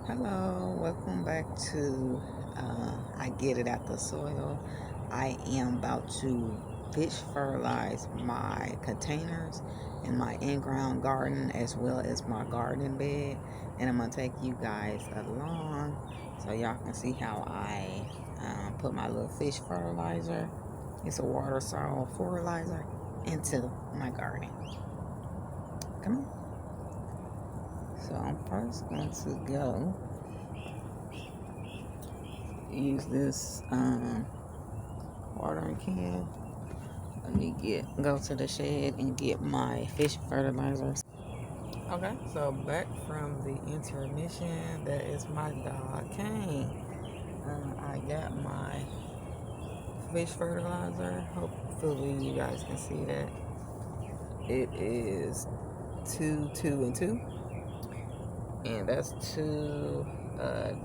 Hello, welcome back to I Get It Out the Soil. I am about to fish fertilize my containers in my in-ground garden as well as my garden bed, and I'm going to take you guys along so y'all can see how I put my little fish fertilizer. It's a water soluble fertilizer into my garden. Come on. So I'm first going to go use this watering can. Let me go to the shed and get my fish fertilizers. Okay, so back from the intermission, that is my dog Kane. I got my fish fertilizer. Hopefully you guys can see that. It is 2, 2, and 2. And that's 2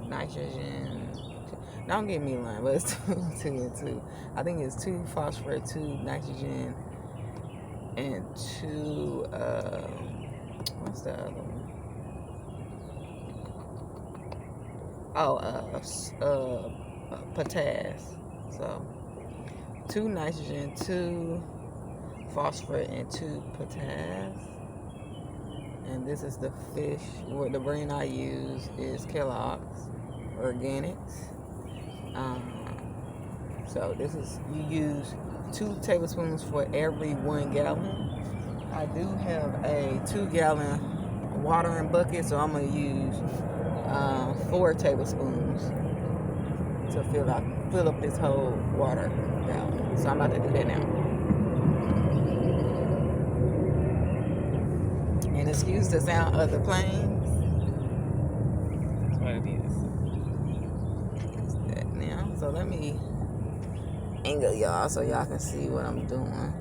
nitrogen. Don't get me lying, but it's 2, 2, and 2. I think it's 2 phosphorus, 2 nitrogen, and 2, what's the other one? Potassium. So, 2 nitrogen, 2 phosphorus, and 2 potassium. And this is the fish. The brand I use is Kellogg's Organics. So this is, you use 2 tablespoons for every 1 gallon. I do have a 2-gallon watering bucket, so I'm gonna use 4 tablespoons to fill up this whole water gallon. So I'm about to do that now. And excuse the sound of the planes. That's what it is. It's that now. So let me angle y'all so y'all can see what I'm doing.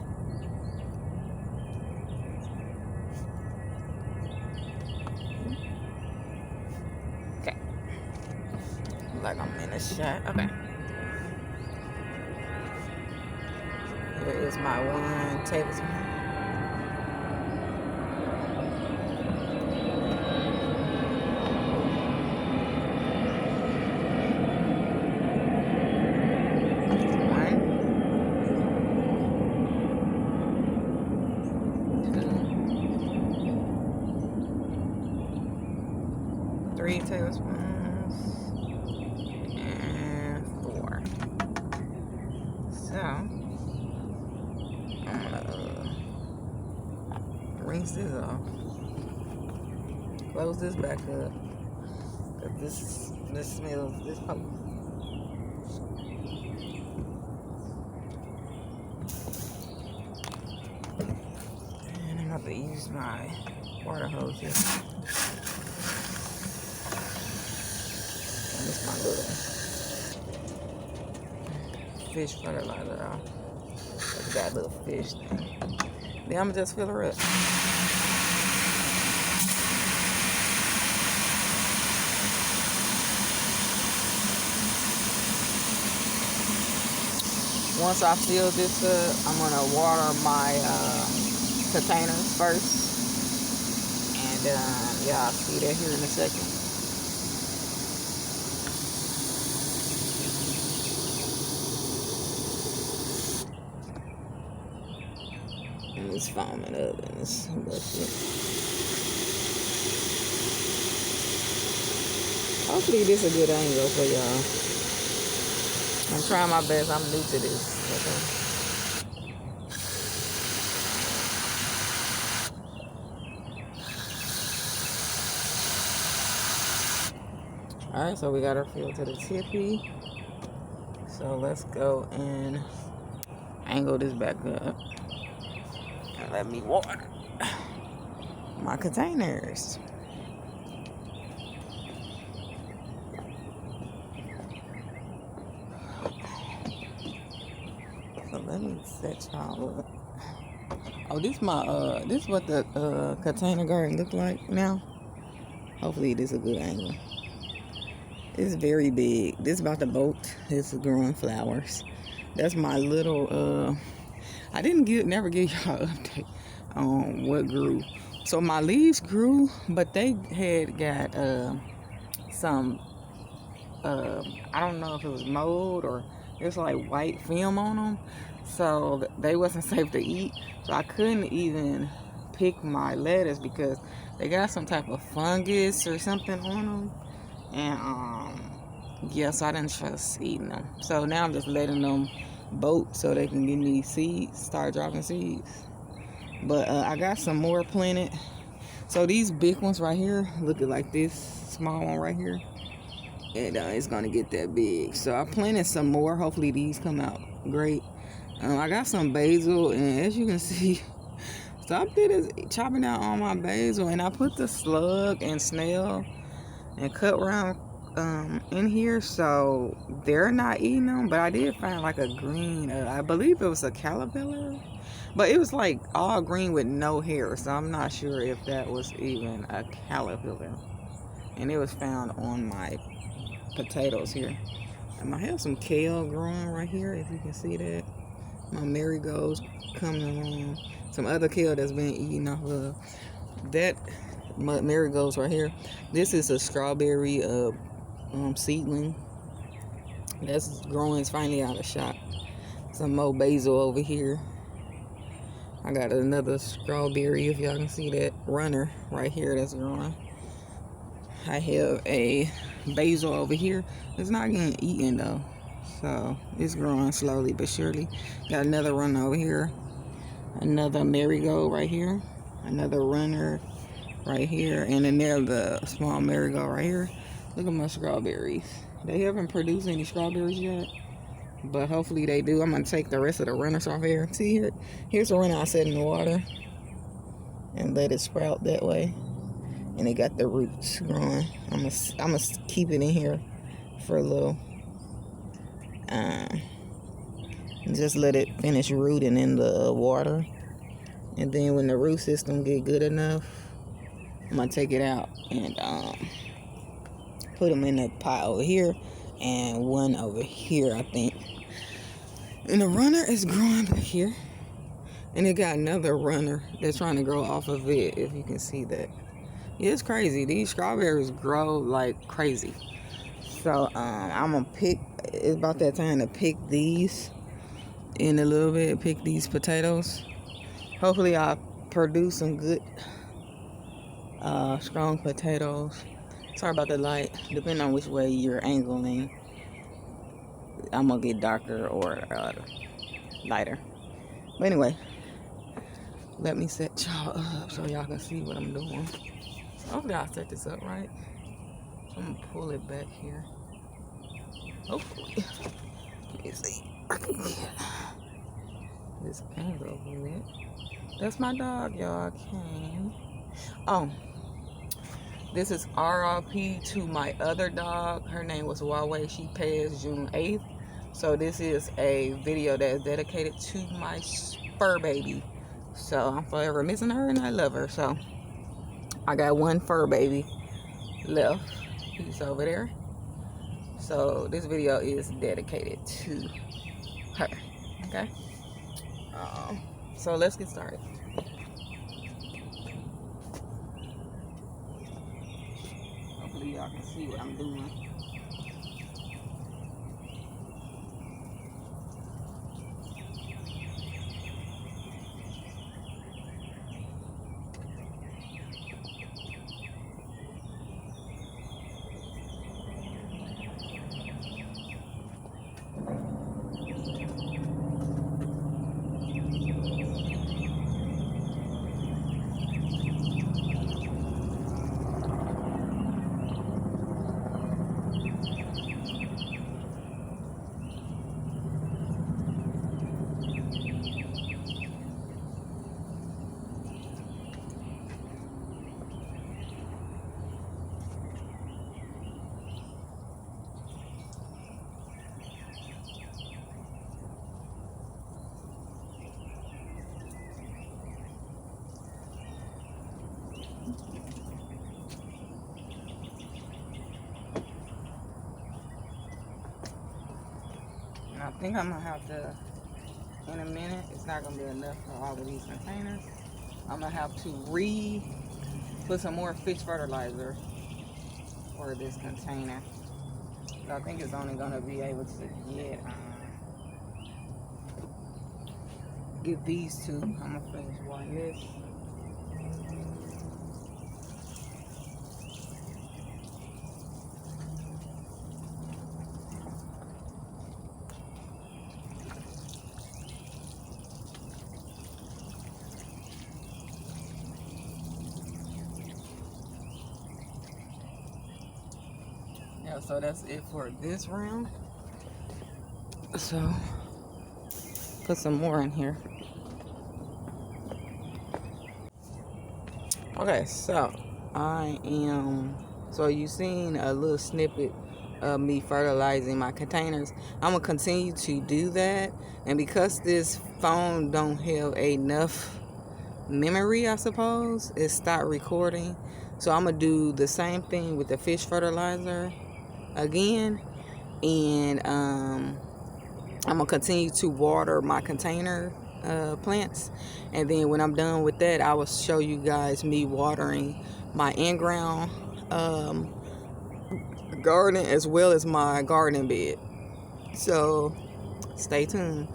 Okay. Like I'm in a shot. Okay. Here is my 1 tablespoon. Three tablespoons and 4. So I'm gonna rinse this off, close this back up, cause this smells this potent. And I'm about to use my water hose here. This is my little fish fertilizer. It's got a little fish thing. Then I'm gonna just fill her up. Once I fill this up, I'm gonna water my containers first, and yeah, I'll see that here in a second. And it's foaming up in this bucket. Hopefully this is a good angle for y'all. I'm trying my best. I'm new to this. Okay. Alright, so we got our fill to the tippy. So let's go and angle this back up. And let me water my containers. So let me set y'all up. Oh, this is what the container garden look like now. Hopefully this is a good angle. It's very big. This is about the boat. It's growing flowers. That's my little I never give y'all an update on what grew. So my leaves grew, but they had got some, I don't know if it was mold or there's like white film on them. So they wasn't safe to eat. So I couldn't even pick my lettuce because they got some type of fungus or something on them. And yeah, so I didn't trust eating them. So now I'm just letting them boat so they can give me seeds, start dropping seeds. But I got some more planted. So these big ones right here, looking like this small one right here, and it's gonna get that big. So I planted some more. Hopefully these come out great. I got some basil, and as you can see, something is chopping out all my basil, and I put the slug and snail and cut round in here, so they're not eating them. But I did find like a green, I believe it was a caterpillar, but it was like all green with no hair, so I'm not sure if that was even a caterpillar. And it was found on my potatoes here. I have some kale growing right here, if you can see that. My marigolds coming along. Some other kale that's been eaten off of that marigolds right here. This is a strawberry seedling that's growing. It's finally out of shot. Some more basil over here. I got another strawberry, if y'all can see that runner right here that's growing. I have a basil over here. It's not getting eaten though, so it's growing slowly but surely. Got another runner over here, another marigold right here, another runner right here, and then there's the small marigold right here. Look at my strawberries. They haven't produced any strawberries yet, but hopefully they do. I'm gonna take the rest of the runners off here. See here, here's a runner I set in the water and let it sprout that way. And it got the roots growing. I'm gonna keep it in here for a little, and just let it finish rooting in the water. And then when the root system get good enough, I'm gonna take it out and put them in a pot over here and one over here, I think. And the runner is growing back here, and it got another runner that's trying to grow off of it, if you can see that. It's crazy. These strawberries grow like crazy. So I'm gonna pick. It's about that time to pick these in a little bit. Pick these potatoes. Hopefully I'll produce some good strong potatoes. Sorry about the light. Depending on which way you're angling, I'm gonna get darker or lighter. But anyway, let me set y'all up so y'all can see what I'm doing. Hopefully I'll set this up right. So I'm gonna pull it back here. Hopefully. Let me see. I can get this angle with it. That's my dog, y'all. Kane. Oh, this is RIP to my other dog. Her name was Huawei. She passed June 8th. So this is a video that is dedicated to my fur baby. So I'm forever missing her and I love her. So I got one fur baby left. He's over there. So this video is dedicated to her. Okay. So let's get started. Hopefully y'all can see what I'm doing. I think I'm gonna have to, in a minute, it's not gonna be enough for all of these containers. I'm gonna have to put some more fish fertilizer for this container. So I think it's only gonna be able to get these two. I'm gonna finish watering this. Yeah, so that's it for this round. So put some more in here. Okay, so you've seen a little snippet of me fertilizing my containers. I'm gonna continue to do that, and because this phone don't have enough memory, I suppose, it stopped recording. So I'm gonna do the same thing with the fish fertilizer again, and I'm gonna continue to water my container plants, and then when I'm done with that, I will show you guys me watering my in-ground garden as well as my garden bed. So stay tuned.